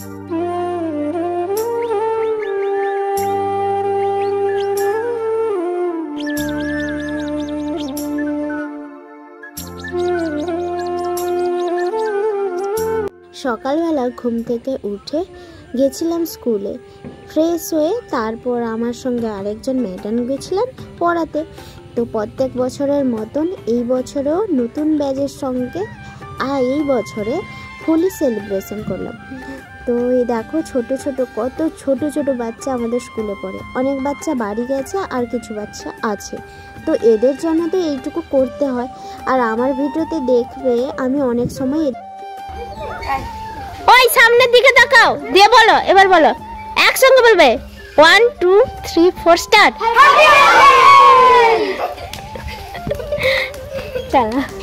সকালবেলা ঘুম থেকে উঠে গেছিলাম স্কুলে, ফ্রেশ হয়ে তারপর আমার সঙ্গে আরেকজন ম্যাডাম গেছিলাম পড়াতে। তো প্রত্যেক বছরের মতন এই বছরেও নতুন ব্যাচের সঙ্গে এই বছরে হোলি সেলিব্রেশন করলাম। তো এই দেখো কত ছোট ছোট বাচ্চা আমাদের স্কুলে পড়ে। অনেক বাচ্চা বাড়ি গেছে আর কিছু বাচ্চা আছে, তো এদের জন্য তো এইটুকু করতে হয়। আর আমার ভিডিওতে দেখবে আমি অনেক সময় ওই সামনের দিকে তাকাও দিয়ে বলো, এবার বলো, একসঙ্গে বলবে 1 2 3 4 স্টার্ট।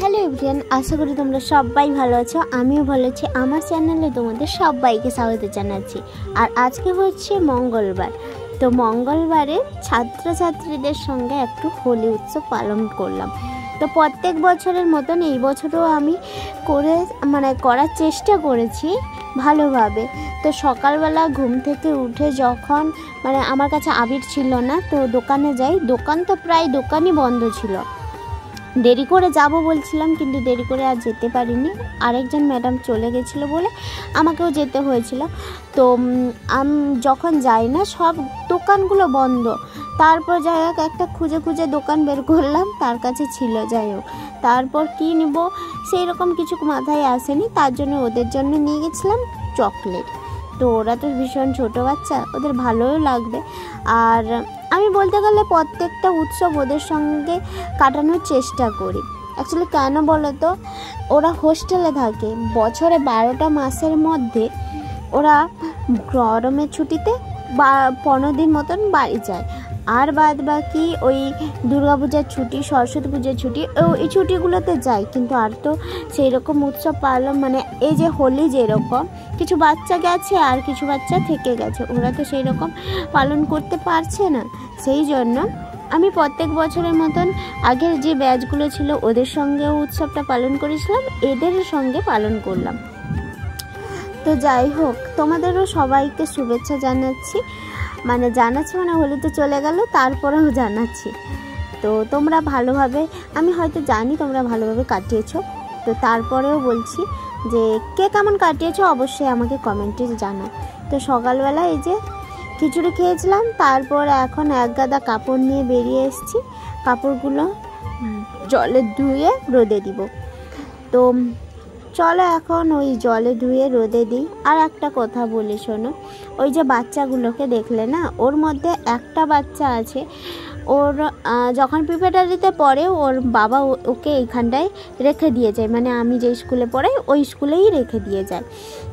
হ্যালো এভরিওয়ান, আশা করি তোমরা সবাই ভালো আছো, আমিও ভালো আছি। আমার চ্যানেলে তোমাদের সবাইকে স্বাগত জানাচ্ছি। আর আজকে হচ্ছে মঙ্গলবার, তো মঙ্গলবারে ছাত্রছাত্রীদের সঙ্গে একটু হোলি উৎসব পালন করলাম। তো প্রত্যেক বছরের মতন এই বছরও আমি করার চেষ্টা করেছি ভালোভাবে। তো সকালবেলা ঘুম থেকে উঠে যখন আমার কাছে আবির ছিল না, তো দোকানে যাই। দোকান তো প্রায় দোকানই বন্ধ ছিল। দেরি করে যাব বলছিলাম, কিন্তু দেরি করে আর যেতে পারিনি। আরেকজন ম্যাডাম চলে গেছিলো বলে আমাকেও যেতে হয়েছিল। তো যখন যাই না, সব দোকানগুলো বন্ধ। তারপর যাই হোক একটা খুঁজে দোকান বের করলাম, তার কাছে ছিল। যাই হোক তারপর কী নেব সেই রকম কিছু মাথায় আসেনি, তার জন্য ওদের জন্য নিয়ে গেছিলাম চকলেট। তো ওরা তো ভীষণ ছোটো বাচ্চা, ওদের ভালোও লাগবে। আর আমি বলতে গেলে প্রত্যেকটা উৎসব ওদের সঙ্গে কাটানোর চেষ্টা করি। অ্যাকচুয়ালি কেন বলো তো, ওরা হোস্টেলে থাকে। বছরে 12টা মাসের মধ্যে ওরা গরমের ছুটিতে 15 দিন মতন বাড়ি যায়। আর বাদ বাকি ওই দুর্গাপূজার ছুটি, সরস্বতী পূজার ছুটি, এই ছুটিগুলোতে যায়। কিন্তু আর তো সেই রকম উৎসব পালন এই যে হোলি যেরকম কিছু বাচ্চা গেছে আর কিছু বাচ্চা থেকে গেছে, ওরা তো সেই রকম পালন করতে পারছে না। সেই জন্য আমি প্রত্যেক বছরের মতন আগের যে ব্যাচগুলো ছিল ওদের সঙ্গেও উৎসবটা পালন করেছিলাম, এদের সঙ্গে পালন করলাম। তো যাই হোক তোমাদেরও সবাইকে শুভেচ্ছা জানাচ্ছি। জানাচ্ছি হোলি তো চলে গেল, তারপরেও জানাচ্ছি। তো তোমরা ভালোভাবে, আমি হয়তো জানি তোমরা ভালোভাবে কাটিয়েছো, তো তারপরেও বলছি যে কে কেমন কাটিয়েছো অবশ্যই আমাকে কমেন্টে জানাও। তো সকালবেলা এই যে খিচুড়ি খেয়েছিলাম, তারপর এখন এক গাদা কাপড় নিয়ে বেরিয়ে এসেছি। কাপড়গুলো জলে ধুয়ে রোদে দিব। তো চলো এখন ওই জলে ধুয়ে রোদে দিই। আর একটা কথা বলি শোনো, ওই যে বাচ্চাগুলোকে দেখলে না, ওর মধ্যে একটা বাচ্চা আছে, ওর যখন প্রিপারেটরিতে পড়ে ওর বাবা ওকে এইখানটায় রেখে দিয়ে যায়। আমি যে স্কুলে পড়াই ওই স্কুলেই রেখে দিয়ে যায়।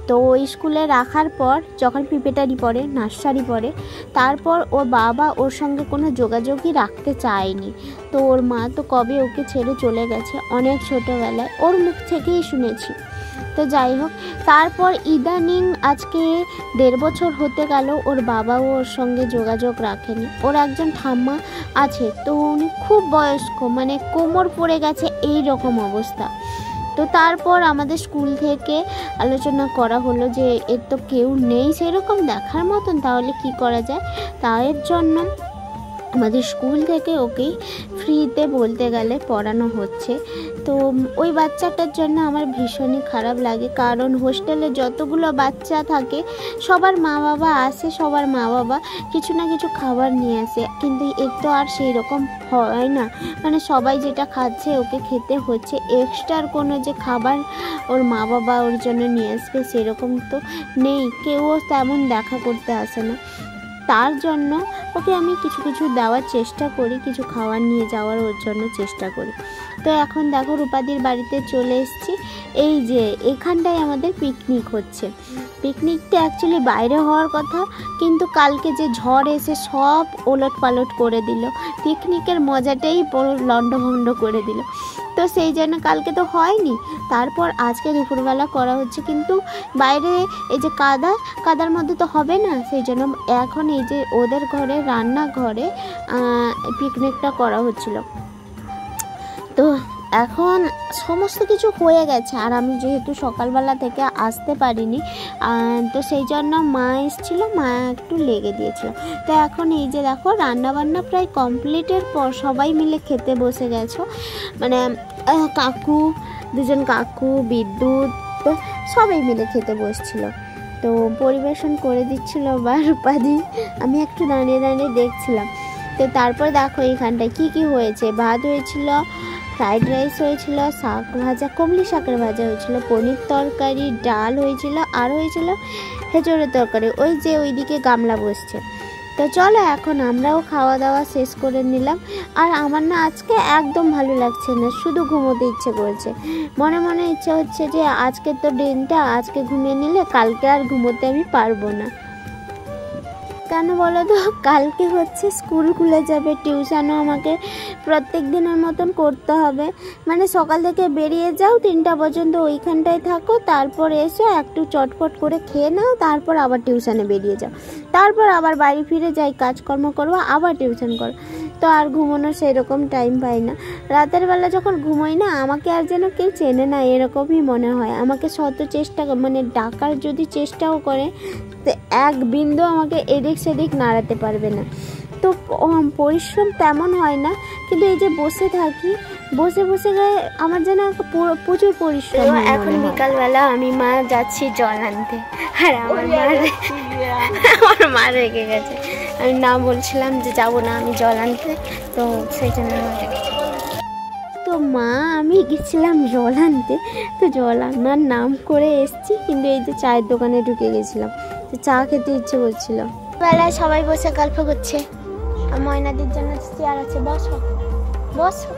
তো ওই স্কুলে রাখার পর যখন প্রিপারেটরি পড়ে, নার্সারি পড়ে, তারপর ওর বাবা ওর সঙ্গে কোনো যোগাযোগই রাখতে চায়নি। তো ওর মা তো কবে ওকে ছেড়ে চলে গেছে, অনেক ছোটোবেলায়, ওর মুখ থেকেই শুনেছি। তো যাই হোক তারপর ইদানিং আজকে 1.5 বছর হতে গেল ওর বাবাও ওর সঙ্গে যোগাযোগ রাখেনি। ওর একজন ঠাম্মা আছে, তো উনি খুব বয়স্ক, কোমর পড়ে গেছে এই রকম অবস্থা। তো তারপর আমাদের স্কুল থেকে আলোচনা করা হলো যে এর তো কেউ নেই সেরকম দেখার মতন, তাহলে কি করা যায়। তার জন্য আমাদের স্কুল থেকে ওকে ফ্রিতে বলতে গেলে পড়ানো হচ্ছে। তো ওই বাচ্চাটার জন্য আমার ভীষণই খারাপ লাগে, কারণ হোস্টেলে যতগুলো বাচ্চা থাকে সবার মা বাবা আসে, সবার মা বাবা কিছু না কিছু খাবার নিয়ে আসে, কিন্তু এর তো আর সেই রকম হয় না। সবাই যেটা খাচ্ছে ওকে খেতে হচ্ছে, এক্সট্রার কোনো যে খাবার ওর মা বাবা ওর জন্য নিয়ে আসবে সেরকম তো নেই, কেউ তেমন দেখা করতে আসে না। তার জন্য ওকে আমি কিছু দেওয়ার চেষ্টা করি, কিছু খাবার নিয়ে যাওয়ার ওর জন্য চেষ্টা করি। তো এখন দেখো রূপাদির বাড়িতে চলে এসেছি। এই যে এখানটায় আমাদের পিকনিক হচ্ছে। পিকনিকটা অ্যাকচুয়ালি বাইরে হওয়ার কথা, কিন্তু কালকে যে ঝড় এসে সব ওলট পালট করে দিল, পিকনিকের মজাটাই পুরো লন্ডভন্ড করে দিল। তো সেই জন্য কালকে তো হয়নি, তারপর আজকে দুপুরবেলা করা হচ্ছে। কিন্তু বাইরে এই যে কাদার মধ্যে তো হবে না, সেই জন্য এখন এই যে ওদের ঘরে রান্নাঘরে পিকনিকটা করা হচ্ছিল। তো এখন সমস্ত কিছু হয়ে গেছে, আর আমি যেহেতু সকালবেলা থেকে আসতে পারিনি, তো সেই জন্য মা এসেছিল, মা একটু লেগে দিয়েছিল। তো এখন এই যে দেখো রান্নাবান্না প্রায় কমপ্লিটের পর সবাই মিলে খেতে বসে গেছো, মানে কাকু, দুজন কাকু, বিদ্যুৎ, সবাই মিলে খেতে বসছিল। তো পরিবেশন করে দিচ্ছিল বা রূপাদি, আমি একটু দাঁড়িয়ে দাঁড়িয়ে দেখছিলাম। তো তারপর দেখো এখানটায় কি হয়েছে, ভাত হয়েছিল, ফ্রাইড রাইস হয়েছিল, শাক ভাজা, কমলি শাকের ভাজা হয়েছিল, পনির তরকারি, ডাল হয়েছিল, আর হয়েছিল হেঁচড়ের তরকারি। ওই যে ওইদিকে গামলা বসছে। তো চলো এখন আমরাও খাওয়া দাওয়া শেষ করে নিলাম। আর আমার না আজকে একদম ভালো লাগছে না, শুধু ঘুমোতে ইচ্ছে করছে, মনে মনে ইচ্ছে হচ্ছে যে আজকে তো দিনটা, আজকে ঘুমিয়ে নিলে কালকে আর ঘুমোতে আমি পারবো না। কেন বলো তো, কালকে হচ্ছে স্কুল খুলে যাবে, টিউশনও আমাকে প্রত্যেক দিনের মতন করতে হবে। মানে সকাল থেকে বেরিয়ে যাও, 3টা পর্যন্ত ওইখানটায় থাকো, তারপর এসো একটু চটপট করে খেয়ে নাও, তারপর আবার টিউশনে বেরিয়ে যাও, তারপর আবার বাড়ি ফিরে যাই, কাজকর্ম করবো, আবার টিউশন করো। তো আর ঘুমানোর সেরকম টাইম পাই না। রাতের বেলা যখন ঘুমোই না, আমাকে আর যেন কেউ চেনে না এরকমই মনে হয়। আমাকে শত চেষ্টা, মানে ডাকার যদি চেষ্টাও করে, তো এক বিন্দু আমাকে এদিক সেদিক নাড়াতে পারবে না। তো পরিশ্রম তেমন হয় না, কিন্তু এই যে বসে থাকি, বসে বসে গায়ে আমার যেন প্রচুর পরিশ্রম। এখন বিকালবেলা আমি মা যাচ্ছি জল আনতে, আর আমার মা রেগে গেছে। আমি না বলছিলাম যে যাবো না আমি জল আনতে, তো সেই জন্য তো মা আমি গেছিলাম জল আনতে। তো জল আনার নাম করে এসছি, কিন্তু এই যে চায়ের দোকানে ঢুকে গেছিলাম, তো চা খেতে ইচ্ছে করছিল। বেলায় সবাই বসে গল্প করছে, ময়নাদির জন্য চেয়ার আছে, বসো বসো।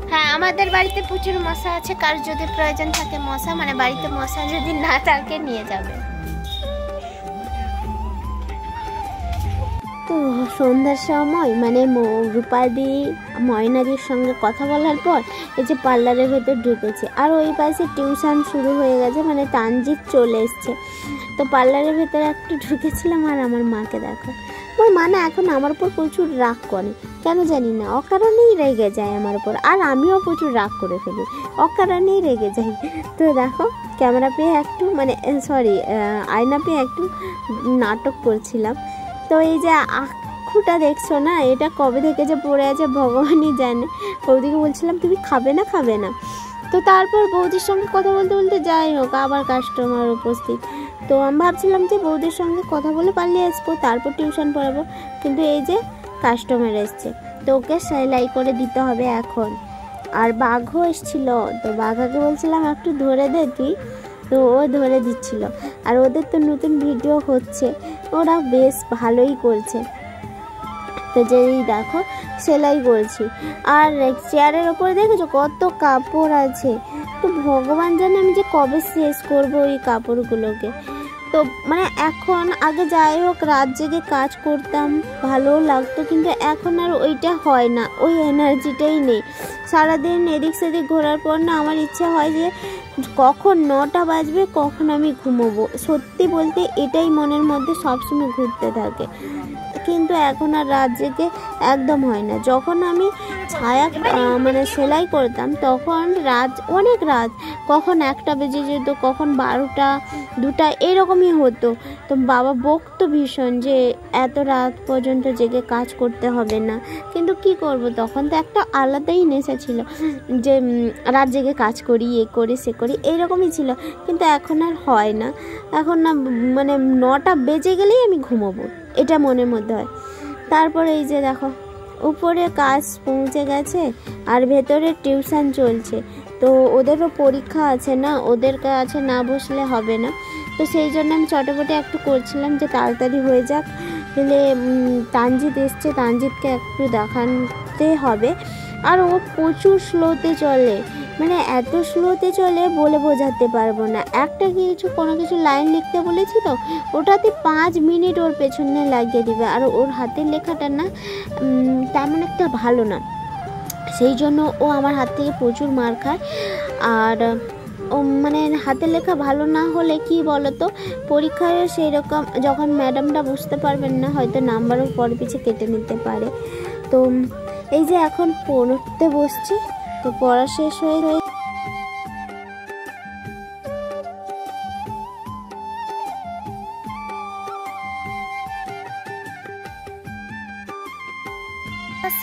হ্যাঁ, আমাদের বাড়িতে প্রচুর মশা আছে, কার যদি প্রয়োজন থাকে মশা, মানে বাড়িতে মশা যদি না থাকে নিয়ে যাবে। তো সন্ধ্যার সময় মানে রূপাদি ময়নাদির সঙ্গে কথা বলার পর এই যে পার্লারের ভেতর ঢুকেছে, আর ওই পাশে টিউশন শুরু হয়ে গেছে, মানে তানজিৎ চলে এসছে। তো পার্লারের ভেতরে একটু ঢুকেছিলাম, আর আমার মাকে দেখো, আমার মা না এখন আমার উপর প্রচুর রাগ করে, কেন জানি না, অকারণেই রেগে যায় আমার উপর, আর আমিও প্রচুর রাগ করে ফেলি, অকারণেই রেগে যাই। তো দেখো ক্যামেরা পেয়ে একটু, মানে সরি আয়না পেয়ে একটু নাটক করছিলাম। তো এই যে আখুটা দেখছো না, এটা কবে থেকে যে পড়ে আছে ভগবানই জানে। বৌদিকে বলছিলাম তুমি খাবে না। তো তারপর বৌদির সঙ্গে কথা বলতে বলতে যাই হোক আবার কাস্টমার উপস্থিত। তো আমি ভাবছিলাম যে বৌদির সঙ্গে কথা বলে পালিয়ে আসবো, তারপর টিউশন পড়াবো, কিন্তু এই যে কাস্টমার এসছে, তো ওকে সেলাই করে দিতে হবে এখন। আর বাঘও এসছিল, তো বাঘাকে বলছিলাম একটু ধরে দে তুই, তো ও ধরে দিচ্ছিল। আর ওদের তো নতুন ভিডিও হচ্ছে, ওরা বেশ ভালোই করছে। তো যেই দেখো সেলাই করছি, আর চেয়ারের ওপরে দেখেছো কত কাপড় আছে, তো ভগবান জানে আমি যে কবে শেষ করবো ওই কাপড়গুলোকে। তো মানে এখন আগে যাই হোক রাত জেগে কাজ করতাম, ভালো লাগতো, কিন্তু এখন আর ওইটা হয় না, ওই এনার্জিটাই নেই। সারাদিন এদিক সেদিক ঘোরার পর না আমার ইচ্ছা হয় যে কখন 9টা বাজবে, কখন আমি ঘুমোবো। সত্যি বলতে এটাই মনের মধ্যে সবসময় ঘুরতে থাকে, কিন্তু এখন আর রাত জেগে একদম হয় না। যখন আমি ছায়া মানে সেলাই করতাম তখন অনেক রাত, কখন 1টা বেজে যেত, কখন 12টা 2টা এরকমই হতো। তো বাবা বকতো ভীষণ যে এত রাত পর্যন্ত জেগে কাজ করতে হবে না, কিন্তু কি করব, তখন তো একটা আলাদাই নেশা ছিল যে রাত জেগে কাজ করি, এ করি সে করি, এইরকমই ছিল। কিন্তু এখন আর হয় না, এখন না মানে 9টা বেজে গেলেই আমি ঘুমোবো, এটা মনের মধ্যে হয়। তারপরে এই যে দেখো উপরে কাজ পৌঁছে গেছে, আর ভেতরে টিউশন চলছে। তো ওদেরও পরীক্ষা আছে না, ওদের কাছে না বসলে হবে না। তো সেই জন্য আমি চটপটে একটু করছিলাম যে তাড়াতাড়ি হয়ে যাক, তাহলে তানজিৎ এসছে, তানজিৎকে একটু দেখাতে হবে। আর ও প্রচুর স্লোতে চলে, মানে এত স্লোতে চলে বলে বোঝাতে পারবো না। একটা কোনো কিছু লাইন লিখতে বলেছি, তো ওটাতে 5 মিনিট ওর পেছনে লাগিয়ে দিবে। আর ওর হাতের লেখাটা না তেমন একটা ভালো না, সেই জন্য ও আমার হাত থেকে প্রচুর মার খায়। আর মানে হাতের লেখা ভালো না হলে কি বলতো, পরীক্ষায় সেই রকম যখন ম্যাডামরা বুঝতে পারবেন না, হয়তো নাম্বারও পরে পিছিয়ে কেটে নিতে পারে। তো এই যে এখন পড়তে বসছি, তো পড়া শেষ হয়ে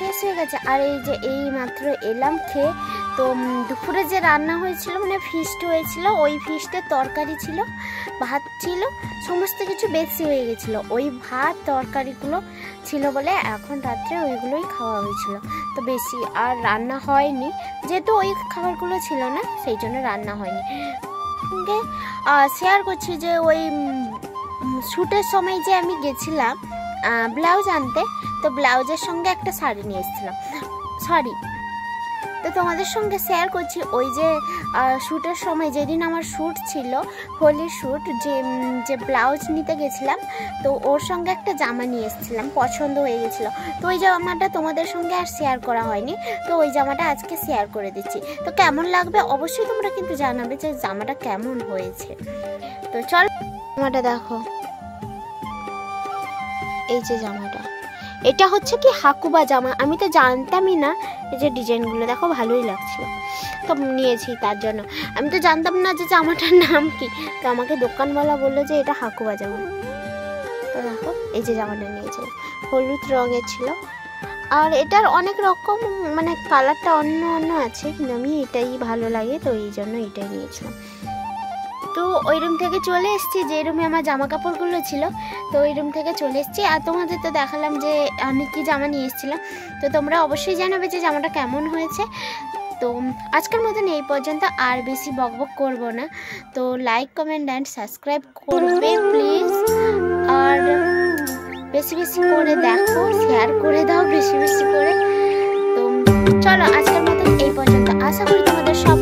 শেষ হয়ে গেছে। আর এই যে এই মাত্র এলাম খেয়ে। তো দুপুরে যে রান্না হয়েছিল, মানে ফিস্ট হয়েছিল, ওই ফিস্টের তরকারি ছিল, ভাত ছিল, সমস্ত কিছু বেশি হয়ে গেছিলো। ওই ভাত তরকারিগুলো ছিল বলে এখন রাত্রে ওইগুলোই খাওয়া হয়েছিল, তো বেশি আর রান্না হয়নি, যেহেতু ওই খাবারগুলো ছিল না সেই জন্য রান্না হয়নি। শেয়ার করছি যে ওই শ্যুটের সময় যে আমি গেছিলাম ব্লাউজ আনতে, তো ব্লাউজের সঙ্গে একটা শাড়ি নিয়ে এসেছিলাম, তো তোমাদের সঙ্গে শেয়ার করছি ওই যে শ্যুটের সময় যেদিন আমার শ্যুট ছিল, হোলির শ্যুট, যে ব্লাউজ নিতে গেছিলাম, তো ওর সঙ্গে একটা জামা নিয়ে এসেছিলাম, পছন্দ হয়ে গেছিলো। তো ওই জামাটা তোমাদের সঙ্গে আর শেয়ার করা হয়নি, তো ওই জামাটা আজকে শেয়ার করে দিচ্ছি। তো কেমন লাগবে অবশ্যই তোমরা কিন্তু জানাবে যে জামাটা কেমন হয়েছে। তো চল জামাটা দেখো, এই যে জামাটা, এটা হচ্ছে কি হাকুবা জামা, আমি তো জানতামই না। এই যে ডিজাইনগুলো দেখো ভালোই লাগছিল, তো নিয়েছি তার জন্য। আমি তো জানতাম না যে জামাটার নাম কি, তো আমাকে দোকানওয়ালা বললো যে এটা হাকুবা জামা। তো দেখো এই যে জামাটা নিয়েছি, হলুদ রঙের ছিল, আর এটার অনেক রকম মানে কালারটা অন্য অন্য আছে, কিন্তু আমি এটাই ভালো লাগে, তো এই জন্য এটাই নিয়েছিলাম। তো ওই রুম থেকে চলে এসেছি, যে রুমে আমার জামা কাপড়গুলো ছিল, তো ওই রুম থেকে চলে এসেছি। আর তোমাদের তো দেখালাম যে আমি কি জামা নিয়ে এসেছিলাম, তো তোমরা অবশ্যই জানাবে যে জামাটা কেমন হয়েছে। তো আজকের মতন এই পর্যন্ত, আর বেশি বকবক করব না। তো লাইক কমেন্ট অ্যান্ড সাবস্ক্রাইব করবে প্লিজ, আর বেশি বেশি করে দেখো, শেয়ার করে দাও বেশি বেশি করে। তো চলো আজকের মতন এই পর্যন্ত, আশা করি তোমাদের সব